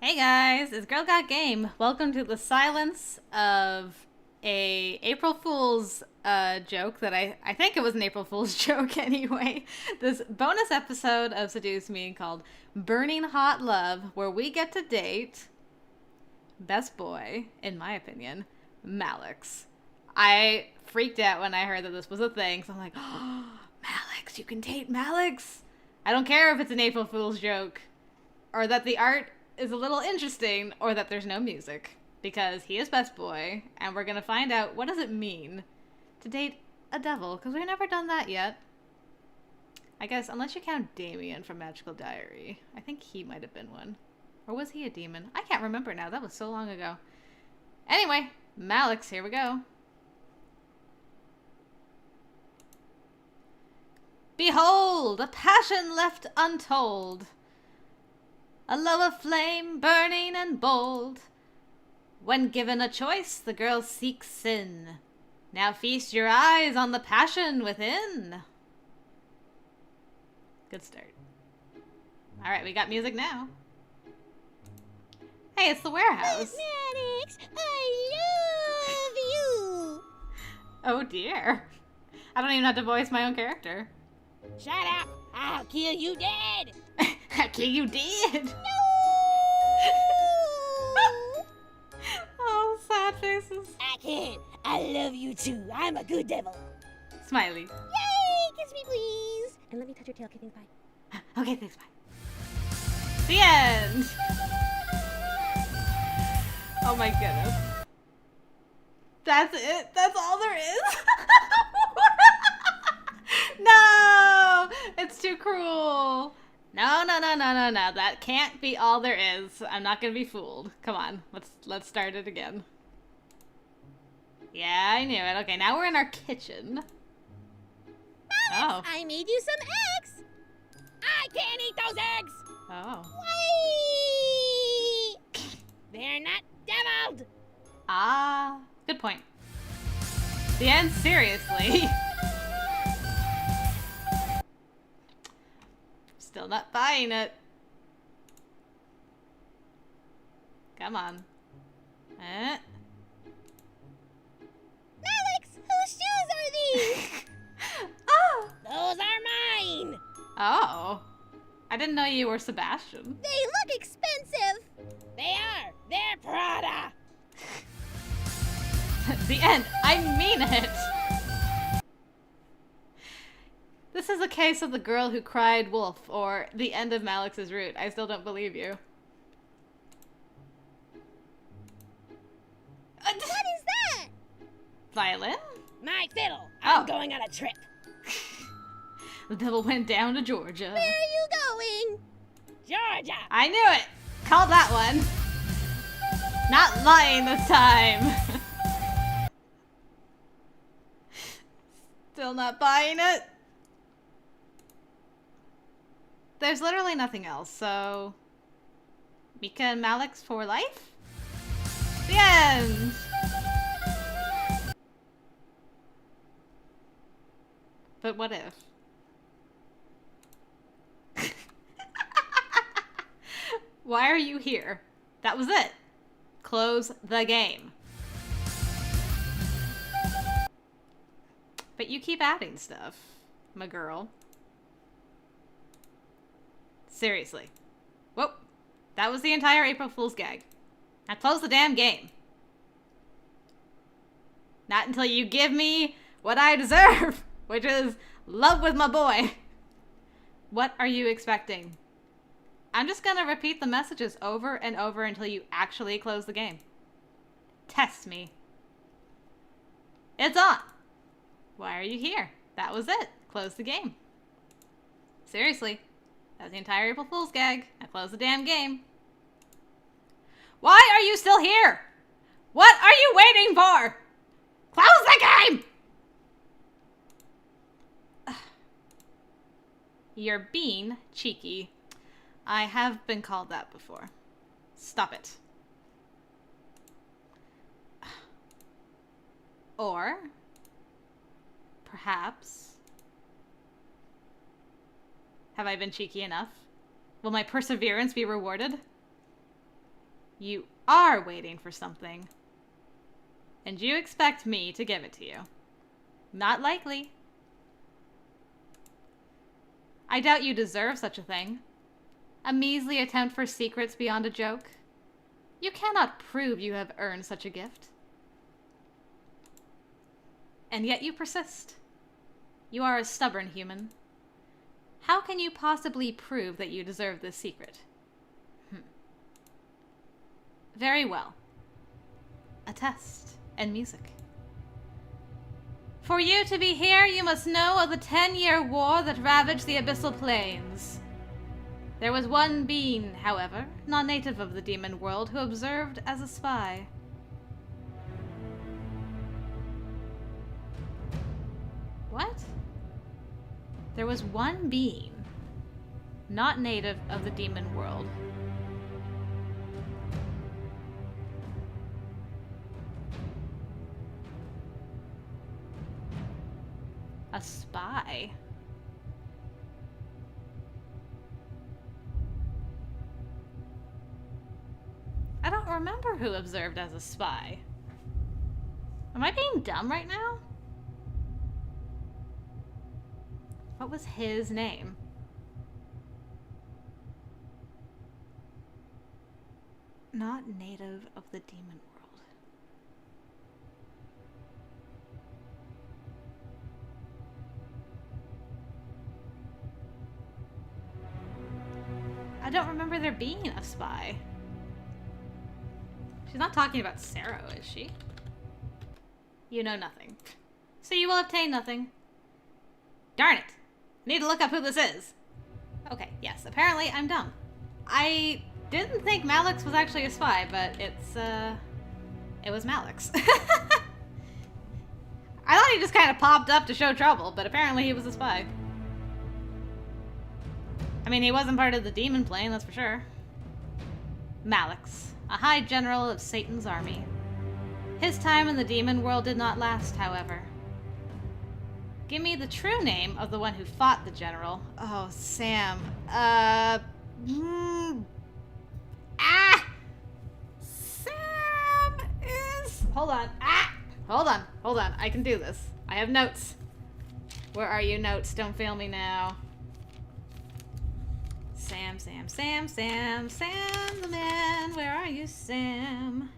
Hey guys, it's Girl Got Game. Welcome to the silence of a April Fool's joke that I think it was an April Fool's joke anyway. This bonus episode of Seduce Me called Burning Hot Love, where we get to date best boy, in my opinion, Malex. I freaked out when I heard that this was a thing, so I'm like, oh, Malex, you can date Malex. I don't care if it's an April Fool's joke or that the art is a little interesting or that there's no music, because he is best boy and we're gonna find out what does it mean to date a devil, because we've never done that yet. I guess unless you count Damien from Magical Diary. I think he might have been one. Or was he a demon? I can't remember now. That was so long ago. Anyway, Malex, here we go. Behold, a passion left untold. A love of flame, burning and bold. When given a choice, the girl seeks sin. Now feast your eyes on the passion within. Good start. Alright, we got music now. Hey, it's the warehouse. Malex, I love you. Oh dear. I don't even have to voice my own character. Shut up. I'll kill you dead. I'll kill you dead. No. Oh, sad faces. I can't. I love you too. I'm a good devil. Smiley. Yay! Kiss me, please. And let me touch your tail. Okay, thanks, bye. Okay, thanks, bye. The end. Oh my goodness. That's it? That's all there is? No! It's too cruel. No. That can't be all there is. I'm not gonna be fooled. Come on. Let's start it again. Yeah, I knew it. Okay, now we're in our kitchen. Malex, I made you some eggs. I can't eat those eggs. Oh. Wait. They're not deviled. Ah, good point. The end, seriously. Still not buying it. Come on. Malex, whose shoes are these? Oh! Those are mine. Oh. I didn't know you were Sebastian. They look expensive. They are. They're Prada. The end. I mean it. This is a case of the girl who cried wolf, or the end of Malix's route. I still don't believe you. What is that? Violin? My fiddle. Oh. I'm going on a trip. The devil went down to Georgia. Where are you going? Georgia. I knew it! Called that one. Not lying this time. Still not buying it. There's literally nothing else, so Mika and Malex for life? The end! But what if? Why are you here? That was it. Close the game. But you keep adding stuff, my girl. Seriously. Whoa. That was the entire April Fool's gag. Now close the damn game. Not until you give me what I deserve, which is love with my boy. What are you expecting? I'm just gonna repeat the messages over and over until you actually close the game. Test me. It's on. Why are you here? That was it. Close the game. Seriously. That was the entire April Fool's gag. Now close the damn game. Why are you still here? What are you waiting for? Close the game! You're being cheeky. I have been called that before. Stop it. Or perhaps, have I been cheeky enough? Will my perseverance be rewarded? You are waiting for something. And you expect me to give it to you. Not likely. I doubt you deserve such a thing. A measly attempt for secrets beyond a joke. You cannot prove you have earned such a gift. And yet you persist. You are a stubborn human. How can you possibly prove that you deserve this secret? Very well. A test and music. For you to be here, you must know of the 10-year war that ravaged the abyssal plains. There was one being, however, non-native of the demon world, who observed as a spy. What? There was one being, not native of the demon world. A spy? I don't remember who observed as a spy. Am I being dumb right now? What was his name? Not native of the demon world. I don't remember there being a spy. She's not talking about Sarah, is she? You know nothing. So you will obtain nothing. Darn it! I need to look up who this is. Okay, yes, apparently I'm dumb. I didn't think Malex was actually a spy, but it was Malex. I thought he just kind of popped up to show trouble, but apparently he was a spy. I mean, he wasn't part of the demon plane, that's for sure. Malex, a high general of Satan's army. His time in the demon world did not last, however. Give me the true name of the one who fought the general. Oh, Sam. Sam is... Hold on. Hold on. I can do this. I have notes. Where are you, notes? Don't fail me now. Sam the man. Where are you, Sam?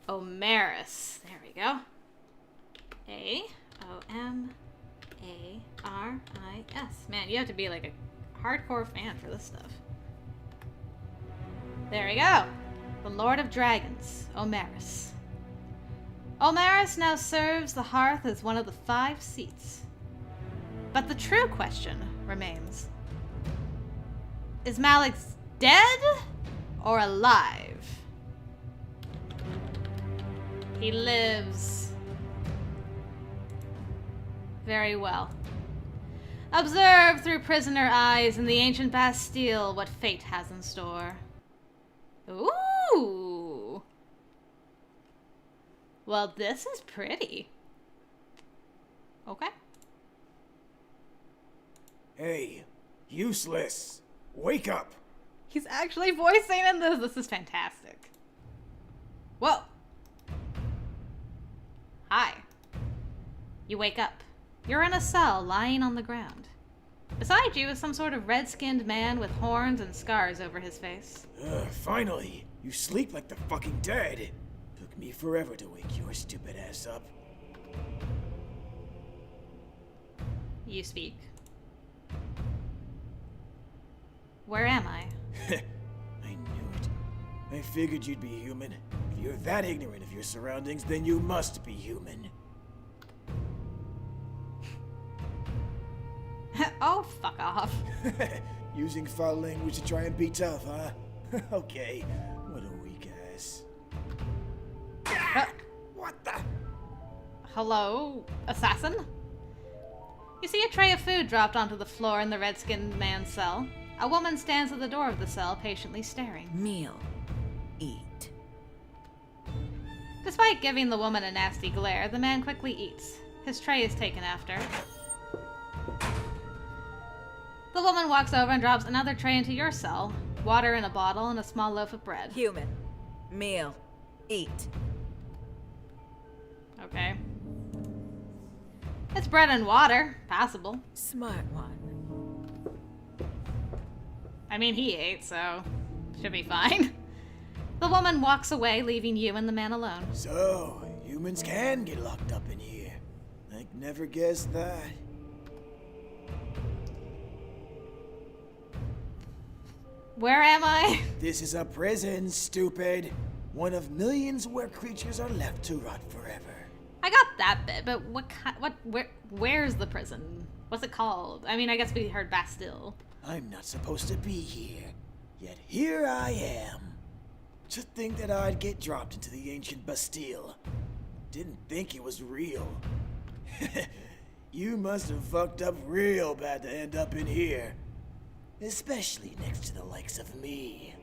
Omaris. There we go. A-O-M-A-R-I-S. Man, you have to be like a hardcore fan for this stuff. There we go. The Lord of Dragons, Omaris. Omaris now serves the hearth as one of the 5 seats. But the true question remains. Is Malex dead or alive? He lives. Very well. Observe through prisoner eyes in the ancient Bastille what fate has in store. Ooh. Well, this is pretty. Okay. Hey, useless. Wake up. He's actually voicing in this. This is fantastic. Whoa. Hi. You wake up. You're in a cell lying on the ground. Beside you is some sort of red-skinned man with horns and scars over his face. Finally. You sleep like the fucking dead. Took me forever to wake your stupid ass up. You speak. Where am I? I knew it. I figured you'd be human. If you're that ignorant of your surroundings, then you must be human. Oh, fuck off. Using foul language to try and be tough, huh? Okay, what a weak ass. What the? Hello, assassin? You see a tray of food dropped onto the floor in the red-skinned man's cell. A woman stands at the door of the cell, patiently staring. Meal. Eat. Despite giving the woman a nasty glare, the man quickly eats. His tray is taken after. The woman walks over and drops another tray into your cell. water in a bottle, and a small loaf of bread. Human. Meal. Eat. Okay. It's bread and water. Passable. Smart one. I mean, he ate, so should be fine. The woman walks away, leaving you and the man alone. So, humans can get locked up in here. I never guessed that. Where am I? This is a prison, stupid. One of millions where creatures are left to rot forever. I got that bit, but where's the prison? What's it called? I mean, I guess we heard Bastille. I'm not supposed to be here, yet here I am. To think that I'd get dropped into the ancient Bastille. Didn't think it was real. You must have fucked up real bad to end up in here. Especially next to the likes of me.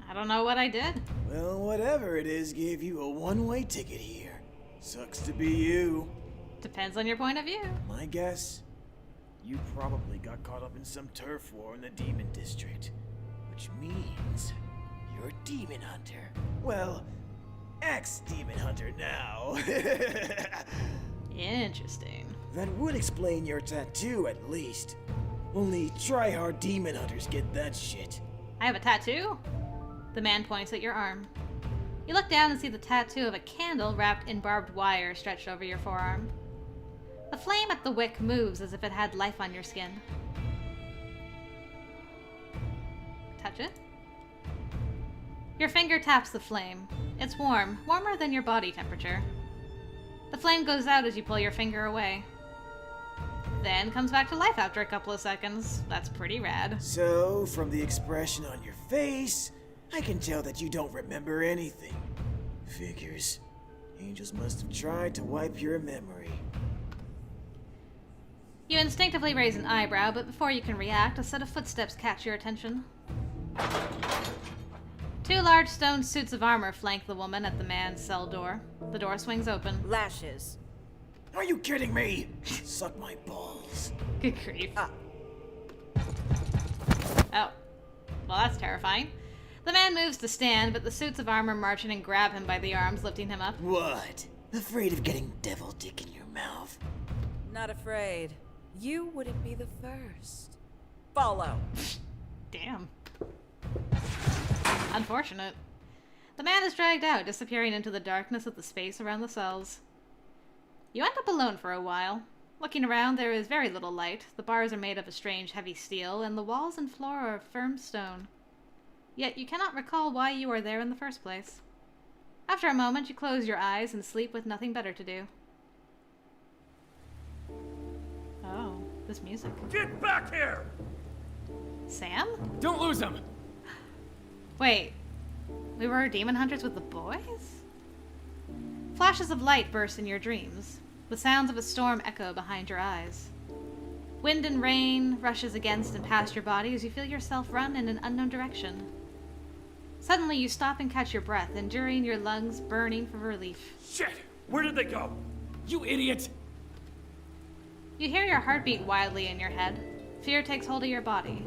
I don't know what I did. Well, whatever it is gave you a one-way ticket here. Sucks to be you. Depends on your point of view. My guess? You probably got caught up in some turf war in the Demon District. Which means you're a demon hunter. Well, ex-demon hunter now. Interesting. That would explain your tattoo at least. Only try-hard demon hunters get that shit. I have a tattoo? The man points at your arm. You look down and see the tattoo of a candle wrapped in barbed wire stretched over your forearm. The flame at the wick moves as if it had life on your skin. Touch it. Your finger taps the flame. It's warm, warmer than your body temperature. The flame goes out as you pull your finger away. Then comes back to life after a couple of seconds. That's pretty rad. So, from the expression on your face, I can tell that you don't remember anything. Figures. Angels must have tried to wipe your memory. You instinctively raise an eyebrow, but before you can react, a set of footsteps catch your attention. Two large stone suits of armor flank the woman at the man's cell door. The door swings open. Lashes. Are you kidding me? Suck my balls. Good grief. Oh. Well, that's terrifying. The man moves to stand, but the suits of armor march in and grab him by the arms, lifting him up. What? Afraid of getting devil dick in your mouth? Not afraid. You wouldn't be the first. Follow. Damn. Unfortunate. The man is dragged out, disappearing into the darkness of the space around the cells. You end up alone for a while. Looking around, there is very little light. The bars are made of a strange heavy steel, and the walls and floor are of firm stone. Yet you cannot recall why you are there in the first place. After a moment, you close your eyes and sleep with nothing better to do. Oh, this music. Get back here! Sam? Don't lose him! Wait, we were demon hunters with the boys? Flashes of light burst in your dreams. The sounds of a storm echo behind your eyes. Wind and rain rushes against and past your body as you feel yourself run in an unknown direction. Suddenly you stop and catch your breath, enduring your lungs burning for relief. Shit! Where did they go? You idiot! You hear your heartbeat wildly in your head. Fear takes hold of your body.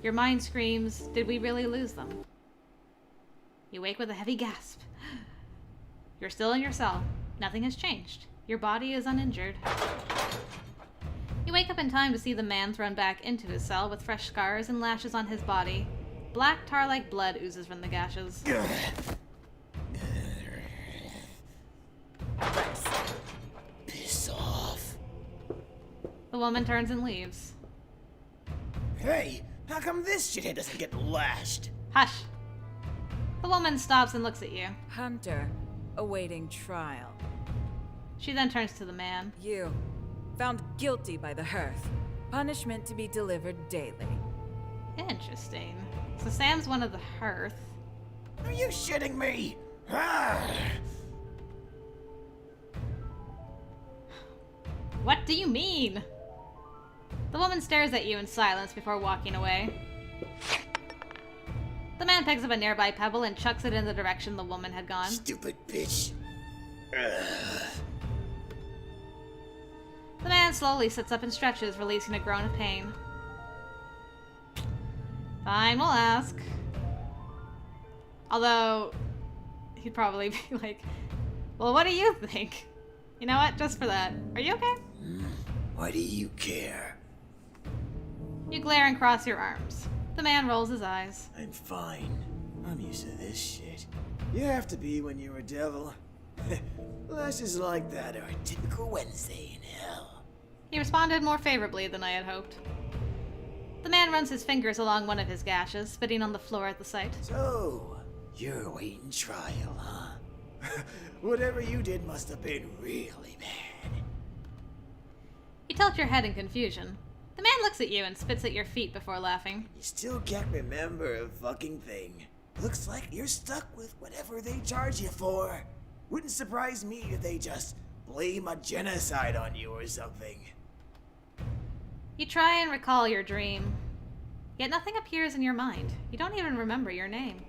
Your mind screams, did we really lose them? You wake with a heavy gasp. You're still in your cell. Nothing has changed. Your body is uninjured. You wake up in time to see the man thrown back into his cell with fresh scars and lashes on his body. Black tar-like blood oozes from the gashes. Piss off. The woman turns and leaves. Hey, how come this shithead doesn't get lashed? Hush! The woman stops and looks at you. Hunter. Awaiting trial. She then turns to the man. You. Found guilty by the hearth. Punishment to be delivered daily. Interesting. So Sam's one of the hearth. Are you shitting me? Ah! What do you mean? The woman stares at you in silence before walking away. The man picks up a nearby pebble and chucks it in the direction the woman had gone. Stupid bitch. Ugh. The man slowly sits up and stretches, releasing a groan of pain. Fine, we'll ask. Although, he'd probably be like, well, what do you think? You know what? Just for that. Are you okay? Why do you care? You glare and cross your arms. The man rolls his eyes. I'm fine. I'm used to this shit. You have to be when you're a devil. Lashes like that are a typical Wednesday in hell. He responded more favorably than I had hoped. The man runs his fingers along one of his gashes, spitting on the floor at the sight. So, you're awaiting trial, huh? Whatever you did must have been really bad. You tilt your head in confusion. The man looks at you and spits at your feet before laughing. You still can't remember a fucking thing. Looks like you're stuck with whatever they charge you for. Wouldn't surprise me if they just blame a genocide on you or something. You try and recall your dream, yet nothing appears in your mind. You don't even remember your name.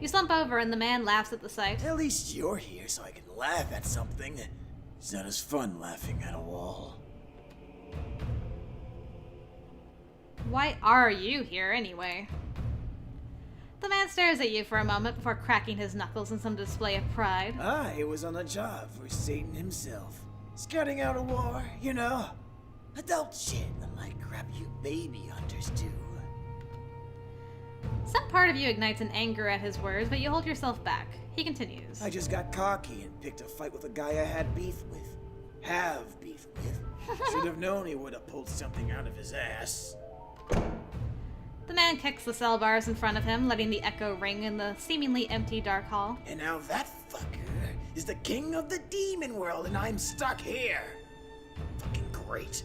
You slump over and the man laughs at the sight. At least you're here so I can laugh at something. It's not as fun laughing at a wall. Why are you here anyway? The man stares at you for a moment before cracking his knuckles in some display of pride. I was on a job for Satan himself. Scouting out a war, you know. Adult shit, unlike crap you baby hunters do. Some part of you ignites an anger at his words, but you hold yourself back. He continues. I just got cocky and picked a fight with a guy I had beef with. Have beef with. Should have known he would have pulled something out of his ass. The man kicks the cell bars in front of him, letting the echo ring in the seemingly empty dark hall. And now that fucker is the king of the demon world and I'm stuck here. Fucking great.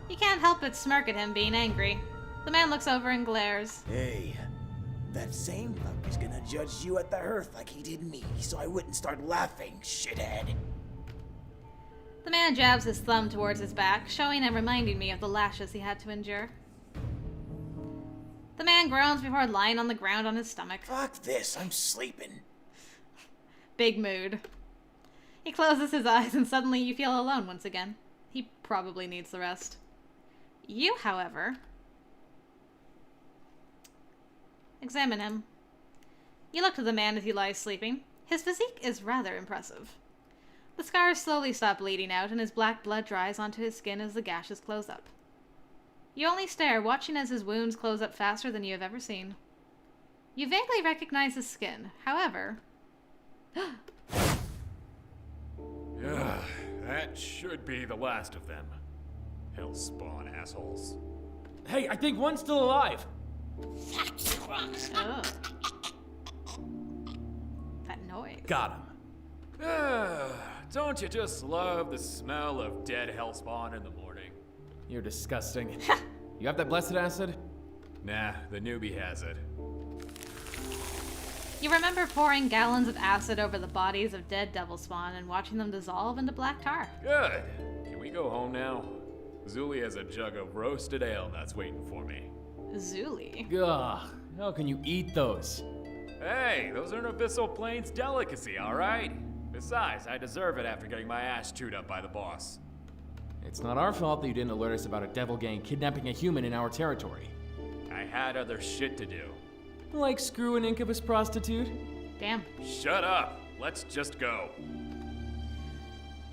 You can't help but smirk at him being angry. The man looks over and glares. Hey, that same fucker's gonna judge you at the hearth like he did me, so I wouldn't start laughing, shithead. The man jabs his thumb towards his back, showing and reminding me of the lashes he had to endure. The man groans before lying on the ground on his stomach. Fuck this, I'm sleeping. Big mood. He closes his eyes and suddenly you feel alone once again. He probably needs the rest. You, however, examine him. You look to the man as he lies sleeping. His physique is rather impressive. The scars slowly stop bleeding out and his black blood dries onto his skin as the gashes close up. You only stare, watching as his wounds close up faster than you have ever seen. You vaguely recognize his skin, however... That should be the last of them. Hellspawn assholes. Hey, I think one's still alive. Oh. That noise. Got him. Don't you just love the smell of dead Hellspawn in the morning? You're disgusting. You have that blessed acid? Nah, the newbie has it. You remember pouring gallons of acid over the bodies of dead devil spawn and watching them dissolve into black tar. Good. Can we go home now? Zuli has a jug of roasted ale that's waiting for me. Zuli. Ugh, how can you eat those? Hey, those are an Abyssal Plains delicacy, alright? Besides, I deserve it after getting my ass chewed up by the boss. It's not our fault that you didn't alert us about a devil gang kidnapping a human in our territory. I had other shit to do. Like screw an incubus prostitute? Damn. Shut up! Let's just go.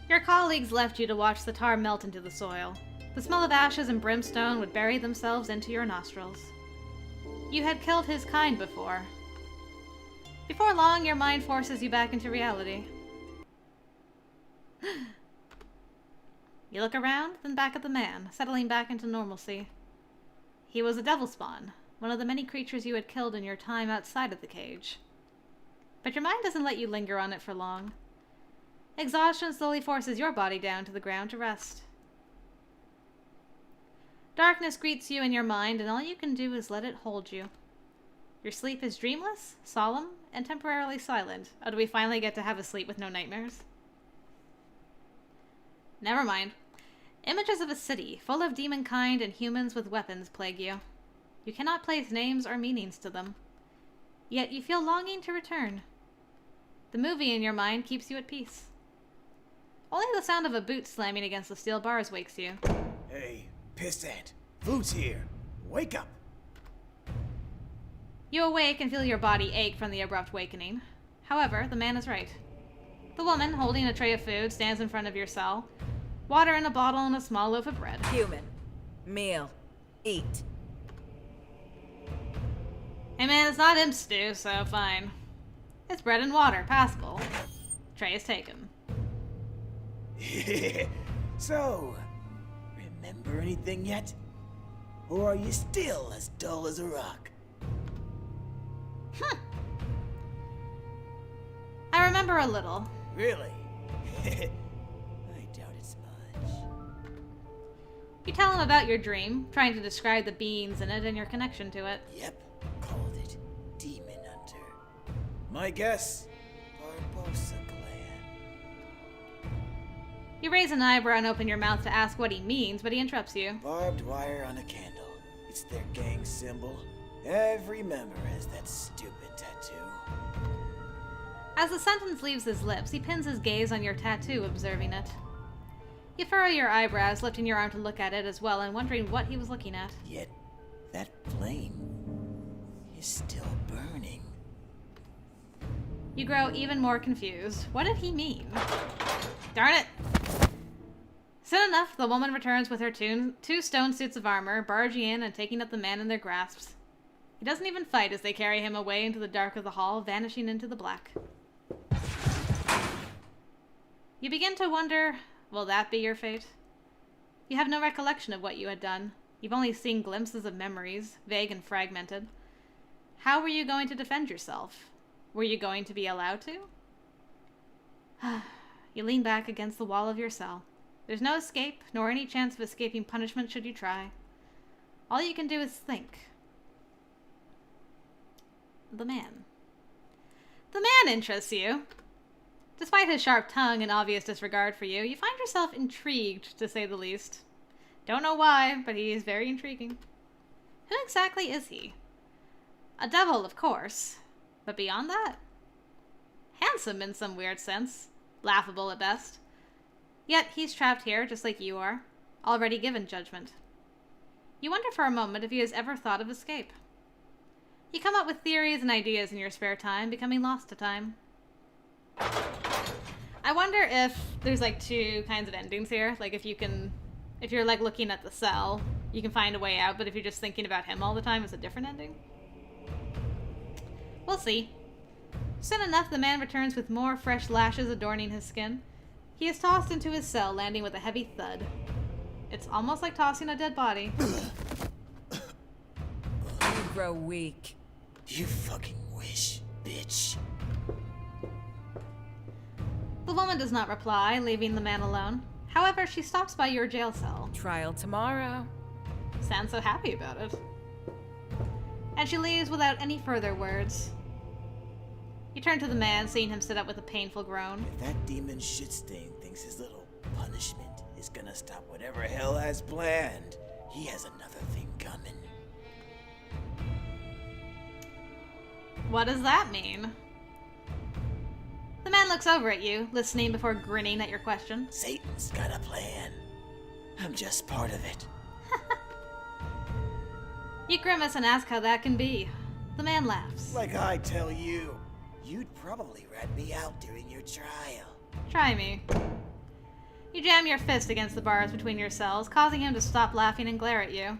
Your colleagues left you to watch the tar melt into the soil. The smell of ashes and brimstone would bury themselves into your nostrils. You had killed his kind before. Before long, your mind forces you back into reality. You look around, then back at the man, settling back into normalcy. He was a devil spawn, one of the many creatures you had killed in your time outside of the cage. But your mind doesn't let you linger on it for long. Exhaustion slowly forces your body down to the ground to rest. Darkness greets you in your mind, and all you can do is let it hold you. Your sleep is dreamless, solemn, and temporarily silent. Oh, do we finally get to have a sleep with no nightmares? Never mind. Images of a city, full of demon kind and humans with weapons, plague you. You cannot place names or meanings to them. Yet you feel longing to return. The movie in your mind keeps you at peace. Only the sound of a boot slamming against the steel bars wakes you. Hey, pissant. Food's here. Wake up. You awake and feel your body ache from the abrupt wakening. However, the man is right. The woman, holding a tray of food, stands in front of your cell. Water in a bottle and a small loaf of bread. Human. Meal. Eat. Hey man, it's not imp stew, so fine. It's bread and water, passable. Tray is taken. So, remember anything yet? Or are you still as dull as a rock? I remember a little. Really? I doubt it's much. You tell him about your dream, trying to describe the beings in it and your connection to it. Yep, called it Demon Hunter. My guess? Barbosa clan. You raise an eyebrow and open your mouth to ask what he means, but he interrupts you. Barbed wire on a candle. It's their gang symbol. Every member has that stupid tattoo. As the sentence leaves his lips, he pins his gaze on your tattoo, observing it. You furrow your eyebrows, lifting your arm to look at it as well, and wondering what he was looking at. Yet, that flame is still burning. You grow even more confused. What did he mean? Darn it! Soon enough, the woman returns with her two stone suits of armor, barging in and taking up the man in their grasps. He doesn't even fight as they carry him away into the dark of the hall, vanishing into the black. You begin to wonder, will that be your fate? You have no recollection of what you had done. You've only seen glimpses of memories, vague and fragmented. How were you going to defend yourself? Were you going to be allowed to? You lean back against the wall of your cell. There's no escape, nor any chance of escaping punishment should you try. All you can do is think. The man. The man interests you. Despite his sharp tongue and obvious disregard for you, you find yourself intrigued, to say the least. Don't know why, but he is very intriguing. Who exactly is he? A devil, of course. But beyond that? Handsome in some weird sense. Laughable at best. Yet he's trapped here just like you are, already given judgment. You wonder for a moment if he has ever thought of escape. You come up with theories and ideas in your spare time, becoming lost to time. I wonder if there's like two kinds of endings here. Like if you're like looking at the cell, you can find a way out, but if you're just thinking about him all the time, it's a different ending. We'll see. Soon enough, the man returns with more fresh lashes adorning his skin. He is tossed into his cell, landing with a heavy thud. It's almost like tossing a dead body. You grow weak. You fucking wish, bitch. The woman does not reply, leaving the man alone. However, she stops by your jail cell. Trial tomorrow. Sounds so happy about it. And she leaves without any further words. You turn to the man, seeing him sit up with a painful groan. If that demon shitstain thinks his little punishment is gonna stop whatever hell has planned, he has another thing coming. What does that mean? The man looks over at you, listening before grinning at your question. Satan's got a plan. I'm just part of it. You grimace and ask how that can be. The man laughs. Like I tell you, you'd probably rat me out during your trial. Try me. You jam your fist against the bars between your cells, causing him to stop laughing and glare at you.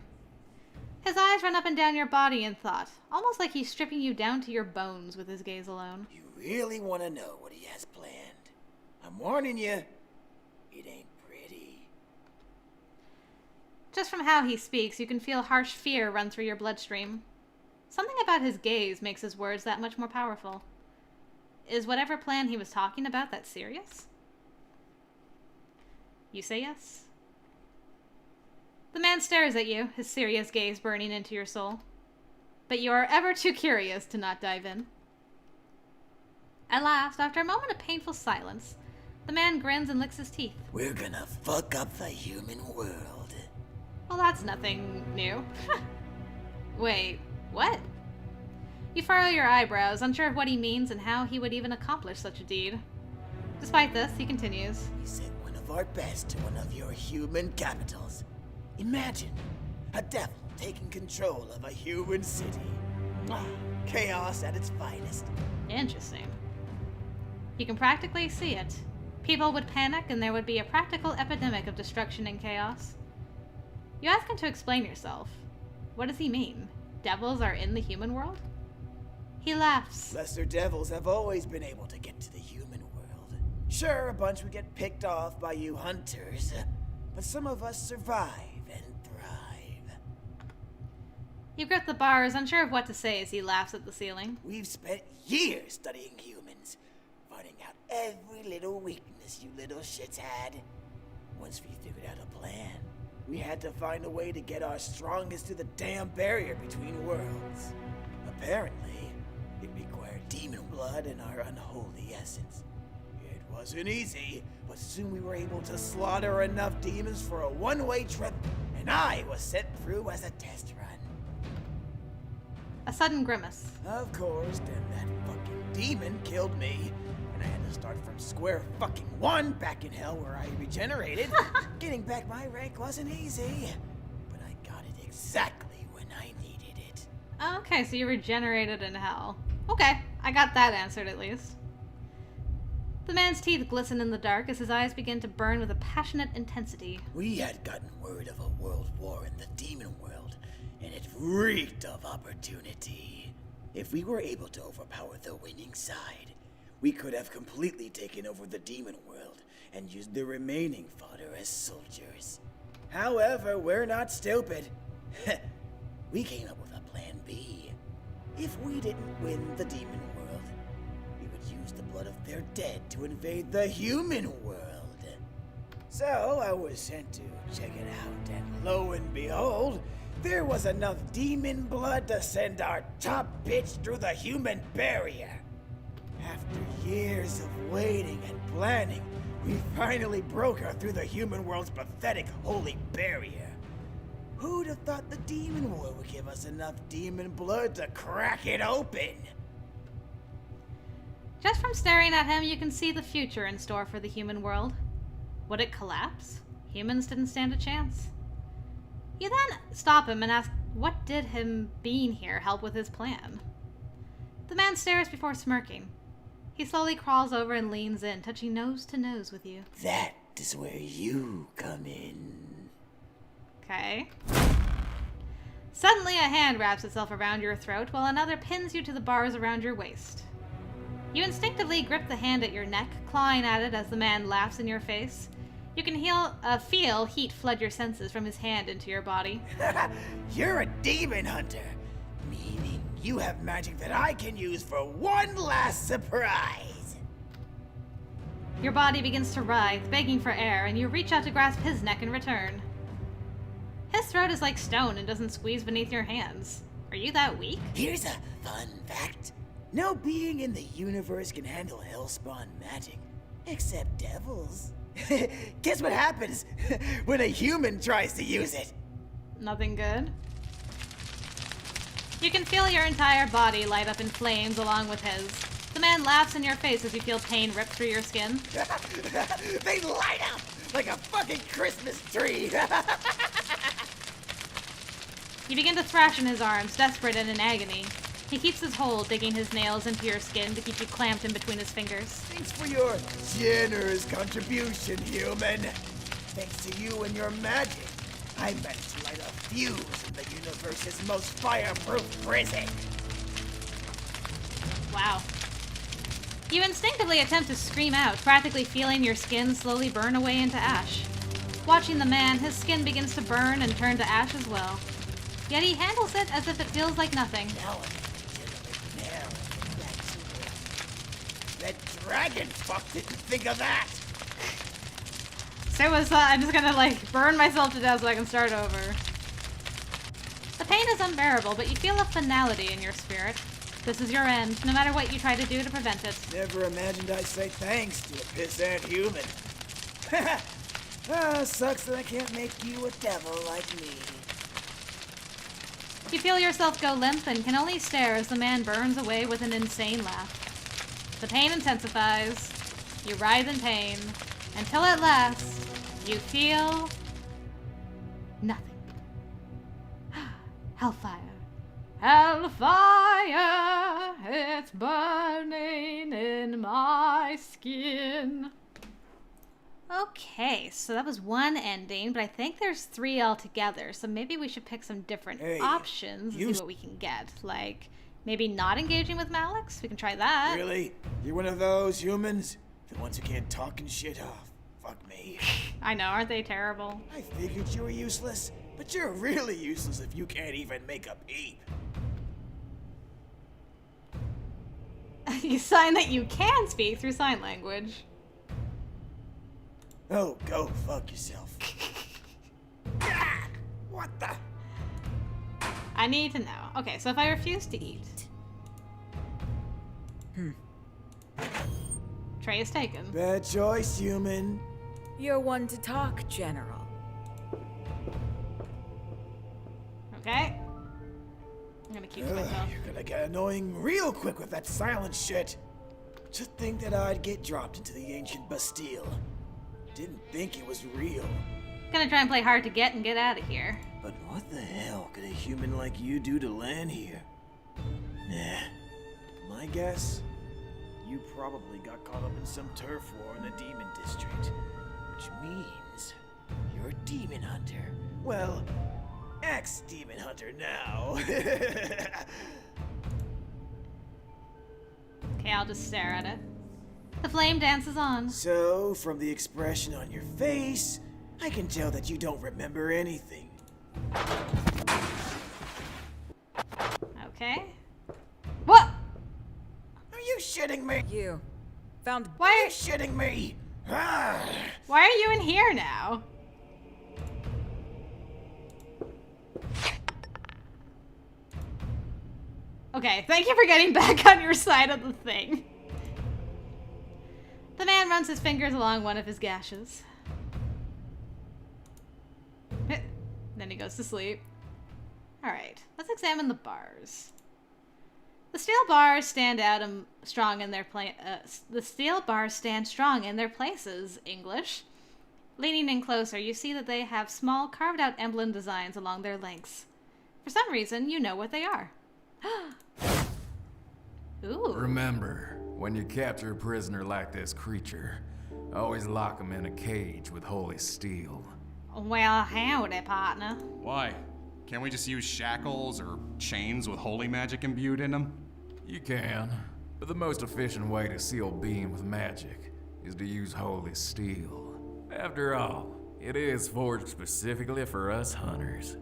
His eyes run up and down your body in thought, almost like he's stripping you down to your bones with his gaze alone. You really want to know what he has planned? I'm warning you, it ain't pretty. Just from how he speaks, you can feel harsh fear run through your bloodstream. Something about his gaze makes his words that much more powerful. Is whatever plan he was talking about that serious? You say yes. The man stares at you, his serious gaze burning into your soul. But you are ever too curious to not dive in. At last, after a moment of painful silence, the man grins and licks his teeth. We're gonna fuck up the human world. Well, that's nothing new. Wait, what? You furrow your eyebrows, unsure of what he means and how he would even accomplish such a deed. Despite this, he continues. He said of our best to one of your human capitals. Imagine a devil taking control of a human city. Chaos at its finest. Interesting. You can practically see it. People would panic and there would be a practical epidemic of destruction and chaos. You ask him to explain yourself. What does he mean? Devils are in the human world? He laughs. Lesser devils have always been able to get to the human world. Sure, a bunch would get picked off by you hunters, but some of us survive and thrive. You grip the bars, unsure of what to say as he laughs at the ceiling. We've spent years studying humans, finding out every little weakness you little shits had. Once we figured out a plan, we had to find a way to get our strongest through the damn barrier between worlds. Apparently, it required demon blood and our unholy essence. It wasn't easy, but soon we were able to slaughter enough demons for a one-way trip, and I was sent through as a test run. A sudden grimace. Of course, then that fucking demon killed me, and I had to start from square fucking one back in hell where I regenerated. Getting back my rank wasn't easy, but I got it exactly when I needed it. Okay, so you regenerated in hell. Okay, I got that answered at least. The man's teeth glisten in the dark as his eyes begin to burn with a passionate intensity. We had gotten word of a world war in the demon world, and it reeked of opportunity. If we were able to overpower the winning side, we could have completely taken over the demon world and used the remaining fodder as soldiers. However, we're not stupid. We came up with a plan B. If we didn't win the demon world, we would use the blood of their dead to invade the human world. So I was sent to check it out, and lo and behold, there was enough demon blood to send our top bitch through the human barrier. After years of waiting and planning, we finally broke her through the human world's pathetic holy barrier. Who'd have thought the demon war would give us enough demon blood to crack it open? Just from staring at him, you can see the future in store for the human world. Would it collapse? Humans didn't stand a chance. You then stop him and ask, what did him being here help with his plan? The man stares before smirking. He slowly crawls over and leans in, touching nose to nose with you. That is where you come in. Okay. Suddenly, a hand wraps itself around your throat while another pins you to the bars around your waist. You instinctively grip the hand at your neck, clawing at it as the man laughs in your face. You can feel heat flood your senses from his hand into your body. You're a demon hunter, meaning you have magic that I can use for one last surprise. Your body begins to writhe, begging for air, and you reach out to grasp his neck in return. His throat is like stone and doesn't squeeze beneath your hands. Are you that weak? Here's a fun fact. No being in the universe can handle hellspawn magic, except devils. Guess what happens when a human tries to use it? Nothing good. You can feel your entire body light up in flames along with his. The man laughs in your face as you feel pain rip through your skin. They light up like a fucking Christmas tree. You begin to thrash in his arms, desperate and in agony. He keeps his hold, digging his nails into your skin to keep you clamped in between his fingers. Thanks for your generous contribution, human. Thanks to you and your magic, I managed to light a fuse in the universe's most fireproof prison. Wow. You instinctively attempt to scream out, practically feeling your skin slowly burn away into ash. Watching the man, his skin begins to burn and turn to ash as well. Yet he handles it as if it feels like nothing. Now I'm narrow back to it. That dragon fuck didn't think of that. So I'm just gonna burn myself to death so I can start over. The pain is unbearable, but you feel a finality in your spirit. This is your end, no matter what you try to do to prevent it. Never imagined I'd say thanks to a pissant human. Sucks that I can't make you a devil like me. You feel yourself go limp and can only stare as the man burns away with an insane laugh. The pain intensifies. You writhe in pain, until at last, You feel nothing. Hellfire. Hellfire, it's burning in my skin. Okay, so that was one ending, but I think there's 3 altogether, so maybe we should pick some different options and see what we can get. Like, maybe not engaging with Malex? We can try that. Really? You're one of those humans? The ones who can't talk and shit off. Fuck me. I know, aren't they terrible? I figured you were useless, but you're really useless if you can't even make a peep. You sign that you can speak through sign language. Oh, go fuck yourself. Ah, what the? I need to know. Okay, so if I refuse to eat. Tray is taken. Bad choice, human. You're one to talk, General. Okay. I'm gonna keep to myself. You're gonna get annoying real quick with that silent shit. To think that I'd get dropped into the ancient Bastille. Didn't think it was real. Gonna try and play hard to get and get out of here. But what the hell could a human like you do to land here? Nah. My guess? You probably got caught up in some turf war in the demon district. Which means you're a demon hunter. Well, ex-demon hunter now. Okay, I'll just stare at it. The flame dances on. So, from the expression on your face, I can tell that you don't remember anything. Okay. What? Are you shitting me? You found Are you Why? shitting me? Ah. Why are you in here now? Okay, thank you for getting back on your side of the thing. The man runs his fingers along one of his gashes. Then he goes to sleep. Alright, let's examine the bars. The steel bars stand out strong in their the steel bars stand strong in their places, English. Leaning in closer, you see that they have small carved-out emblem designs along their lengths. For some reason, you know what they are. Ooh. Remember, when you capture a prisoner like this creature, always lock him in a cage with holy steel. Well, howdy, partner. Why? Can't we just use shackles or chains with holy magic imbued in them? You can, but the most efficient way to seal being with magic is to use holy steel. After all, it is forged specifically for us hunters.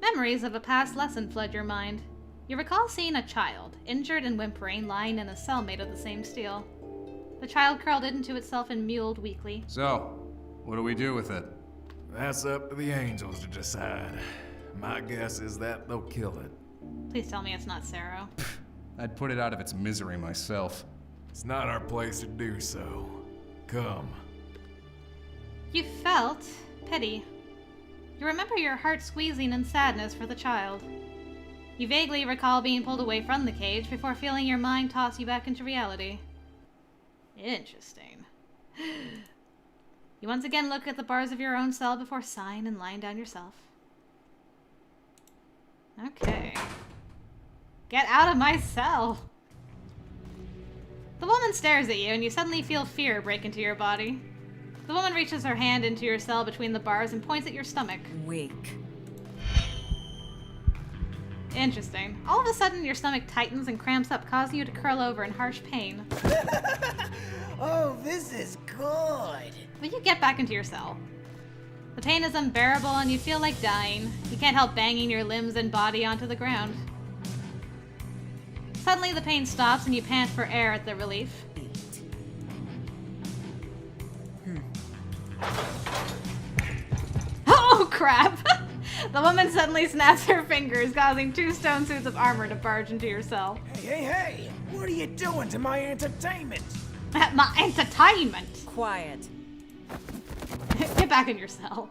Memories of a past lesson flood your mind. You recall seeing a child, injured and whimpering, lying in a cell made of the same steel. The child curled into itself and mewed weakly. So, what do we do with it? That's up to the angels to decide. My guess is that they'll kill it. Please tell me it's not Sarah. I'd put it out of its misery myself. It's not our place to do so. Come. You felt pity. You remember your heart squeezing in sadness for the child. You vaguely recall being pulled away from the cage before feeling your mind toss you back into reality. Interesting. You once again look at the bars of your own cell before sighing and lying down yourself. Okay. Get out of my cell! The woman stares at you and you suddenly feel fear break into your body. The woman reaches her hand into your cell between the bars and points at your stomach. Weak. Interesting. All of a sudden, your stomach tightens and cramps up, causing you to curl over in harsh pain. Oh, this is good. But you get back into your cell. The pain is unbearable and you feel like dying. You can't help banging your limbs and body onto the ground. Suddenly, the pain stops and you pant for air at the relief. Oh, crap! The woman suddenly snaps her fingers, causing 2 stone suits of armor to barge into your cell. Hey, what are you doing to my entertainment? My entertainment! Quiet. Get back in your cell.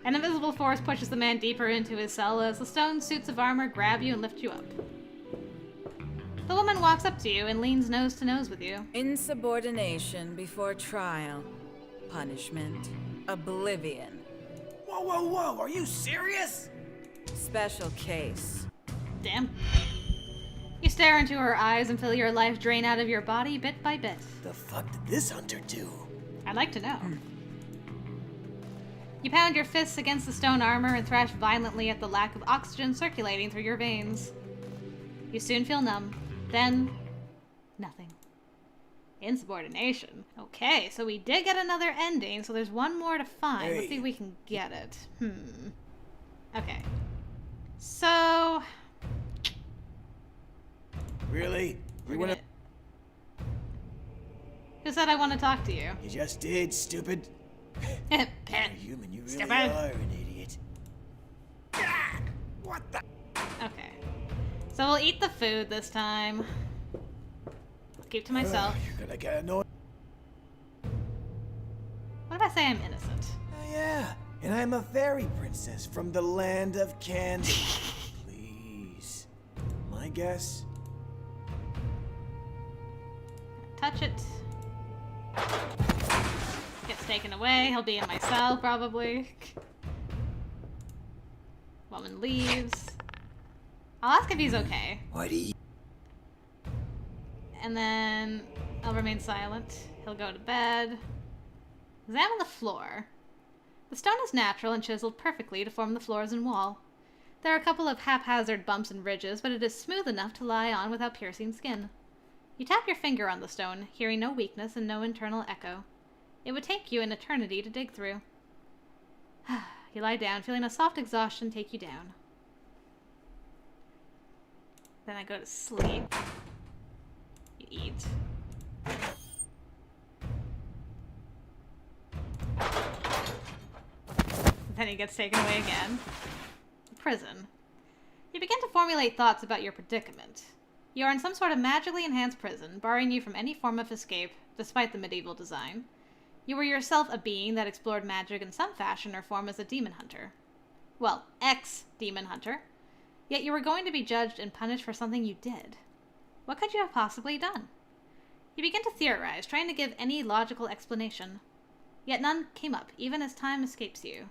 An invisible force pushes the man deeper into his cell as the stone suits of armor grab you and lift you up. The woman walks up to you and leans nose to nose with you. Insubordination before trial. punishment. Oblivion. Whoa, whoa, whoa, are you serious? Special case. Damn. You stare into her eyes and feel your life drain out of your body bit by bit. The fuck did this hunter do? I'd like to know. You pound your fists against the stone armor and thrash violently at the lack of oxygen circulating through your veins. You soon feel numb. Then, nothing. Insubordination. Okay, so we did get another ending, so there's one more to find. Hey. Let's see if we can get it. Okay. So... Really? we're gonna... Who said I want to talk to you? You just did, stupid. Pet. You're human, you really Stupid. are an idiot. Ah, what the? Okay. So we'll eat the food this time. I'll keep to myself. You're gonna get annoyed. What if I say I'm innocent? Oh, yeah, and I'm a fairy princess from the land of candy. Please. My guess? Touch it. Gets taken away. He'll be in my cell, probably. Woman leaves. I'll ask if he's okay. Why do you? And then I'll remain silent. He'll go to bed. Examine the floor. The stone is natural and chiseled perfectly to form the floors and wall. There are a couple of haphazard bumps and ridges, but it is smooth enough to lie on without piercing skin. You tap your finger on the stone, hearing no weakness and no internal echo. It would take you an eternity to dig through. You lie down, feeling a soft exhaustion take you down. Then I go to sleep. You eat. Then he gets taken away again. Prison. You begin to formulate thoughts about your predicament. You are in some sort of magically enhanced prison, barring you from any form of escape, despite the medieval design. You were yourself a being that explored magic in some fashion or form as a demon hunter. Well, ex-demon hunter. Yet you were going to be judged and punished for something you did. What could you have possibly done? You begin to theorize, trying to give any logical explanation. Yet none came up, even as time escapes you.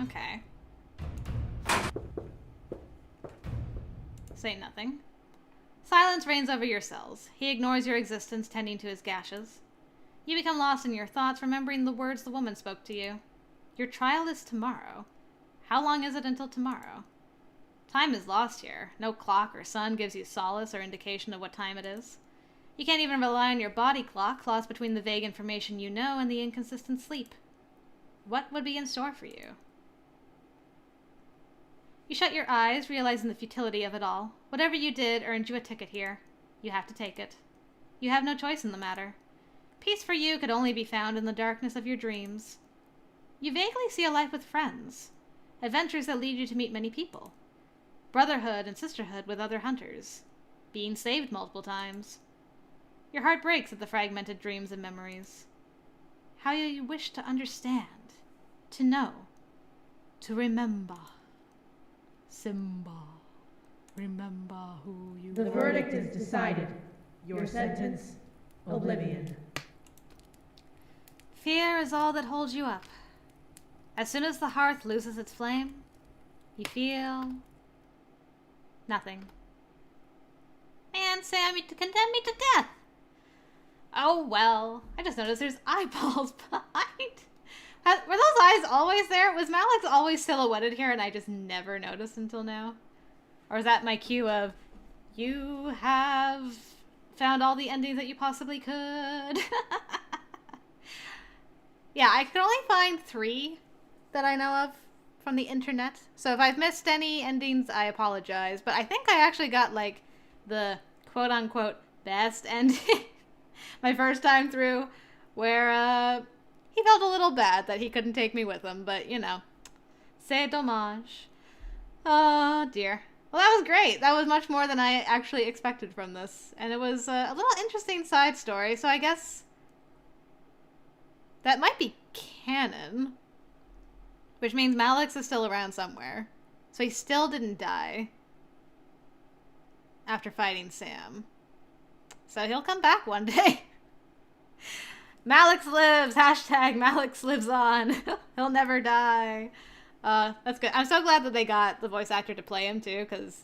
Okay. Say nothing. Silence reigns over your cells. He ignores your existence, tending to his gashes. You become lost in your thoughts, remembering the words the woman spoke to you. Your trial is tomorrow. How long is it until tomorrow? Time is lost here. No clock or sun gives you solace or indication of what time it is. You can't even rely on your body clock, lost between the vague information you know and the inconsistent sleep. What would be in store for you? You shut your eyes, realizing the futility of it all. Whatever you did earned you a ticket here. You have to take it. You have no choice in the matter. Peace for you could only be found in the darkness of your dreams. You vaguely see a life with friends. Adventures that lead you to meet many people. Brotherhood and sisterhood with other hunters. Being saved multiple times. Your heart breaks at the fragmented dreams and memories. How you wish to understand. To know. To remember. Simba, remember who you The are. verdict is decided. Your sentence, oblivion. Fear is all that holds you up. As soon as the hearth loses its flame, you feel nothing. Man, Sam, you condemned me to death. Oh well, I just noticed there's eyeballs behind. Were those eyes always there? Was Malex always silhouetted here and I just never noticed until now? Or is that my cue of, you have found all the endings that you possibly could? Yeah, I could only find 3 that I know of from the internet. So if I've missed any endings, I apologize. But I think I actually got, like, the quote-unquote best ending my first time through, where, he felt a little bad that he couldn't take me with him, but, you know, c'est dommage. Oh, dear. Well, that was great. That was much more than I actually expected from this. And it was a little interesting side story, so I guess that might be canon. Which means Malex is still around somewhere. So he still didn't die after fighting Sam. So he'll come back one day. Malex lives! Hashtag Malex lives on. He'll never die. That's good. I'm so glad that they got the voice actor to play him too, because,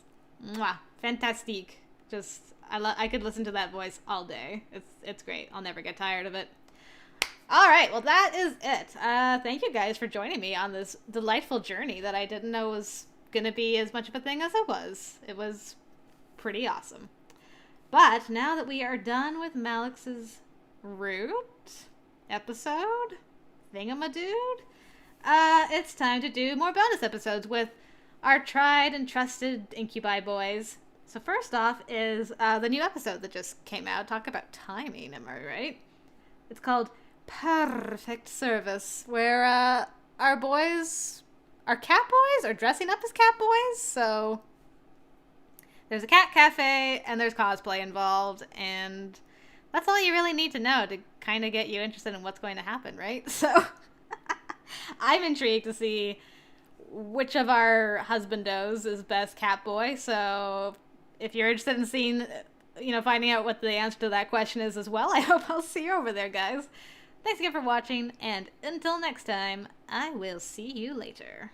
fantastique. Just, I could listen to that voice all day. It's great. I'll never get tired of it. All right, well, that is it. Thank you guys for joining me on this delightful journey that I didn't know was going to be as much of a thing as it was. It was pretty awesome. But now that we are done with Malex's root episode, thingamadude, it's time to do more bonus episodes with our tried and trusted incubi boys. So first off is the new episode that just came out. Talk about timing, am I right? It's called Perfect Service, where our cat boys are dressing up as cat boys. So there's a cat cafe and there's cosplay involved, and that's all you really need to know to kind of get you interested in what's going to happen, right? So I'm intrigued to see which of our husbandos is best cat boy. So if you're interested in seeing, finding out what the answer to that question is as well, I hope I'll see you over there, guys. Thanks again for watching, and until next time, I will see you later.